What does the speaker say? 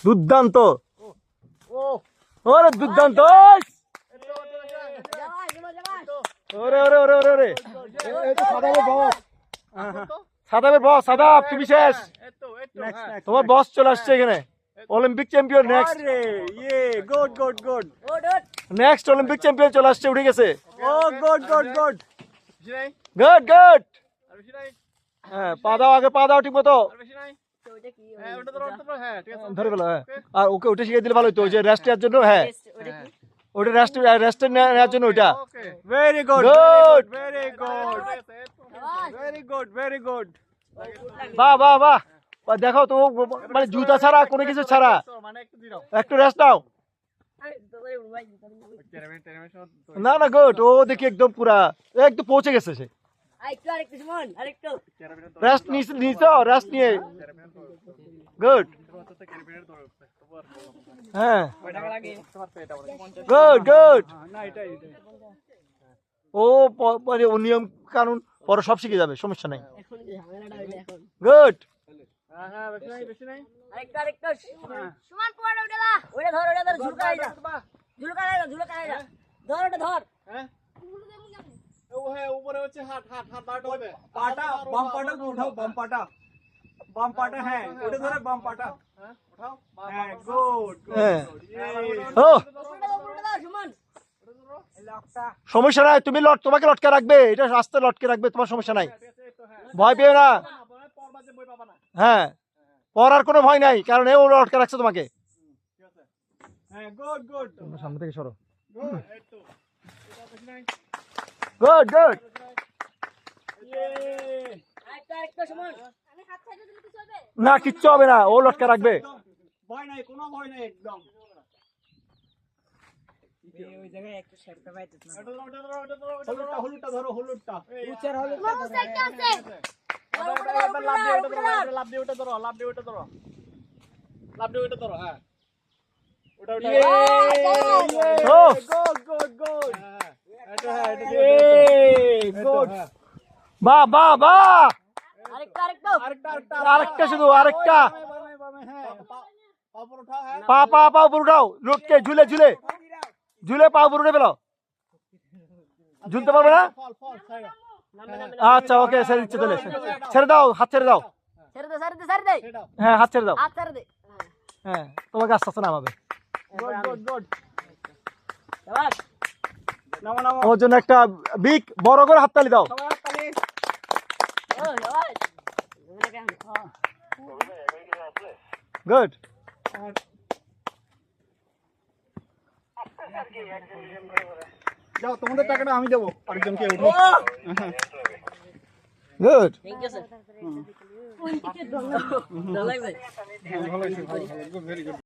দুর্দান্ত ওরে দুর্দান্ত ওরে ওরে ওরে ওরে ওরে সাদাবের বস সাদাব তুমি শেষ তোমার বস চলে আসছে এখানে Olympic champion next good good good next Olympic champion চলে আসছে উঠে গেছে ও good good good good good হ্যাঁ পা দাও আগে পা দাও ঠিক মতো ধরে ফেলো হ্যাঁ আর ওকে ওটা শিখিয়ে দিলে ভালো হতো ওই যে রেস্ট নেওয়ার জন্য হ্যাঁ ওটা রেস্ট নেওয়ার জন্য ওইটা very good good very good very good very good বাহ বাহ বাহ দেখো তো মানে জুতা ছাড়া কোনো কিছু ছাড়া একটু রেস্ট নাও না না গুড ও দেখি একদম পুরা একদম পৌঁছে গেছে সে রেস্ট নিছ রেস্ট নিয়ে গুড হ্যাঁ গুড গুড ও মানে ও নিয়ম কানুন পরে সব শিখে যাবে সমস্যা নাই গুড সমস্যা নাই তুমি তোমাকে লটকে রাখবে এটা আস্তে লটকে রাখবে তোমার সমস্যা নাই ভয় পেও না হ্যাঁ পড়ার কোনো ভয় নাই কারণ এও লটকে রাখছে তোমাকে সামনে থেকে সরো গুড গুড না কিচ্ছু হবে না ও লটকে রাখবে ভয় নাই কোনো ভয় নাই একদম হলুদটা ধরো হলুদটা বাহ বাহ বাহ আরেকটা শুধু আরেকটা পা পা পা উপর উঠাও লোককে ঝুলে ঝুলে ঝুলে পা উপর উঠে ফেলো ঝুলতে পারবে না আচ্ছা ওকে ছেড়ে দিচ্ছে তাহলে ছেড়ে দাও হাত ছেড়ে দাও হ্যাঁ হাত ছেড়ে দাও হ্যাঁ তোমাকে আস্তে আস্তে নামাবে ওর জন্য একটা বিগ বড় করে হাততালি দাও গুড যাও তোমাদের টাকাটা আমি দেবো আরেকজনকে উঠো গুড ভালো হয়েছে ভেরি গুড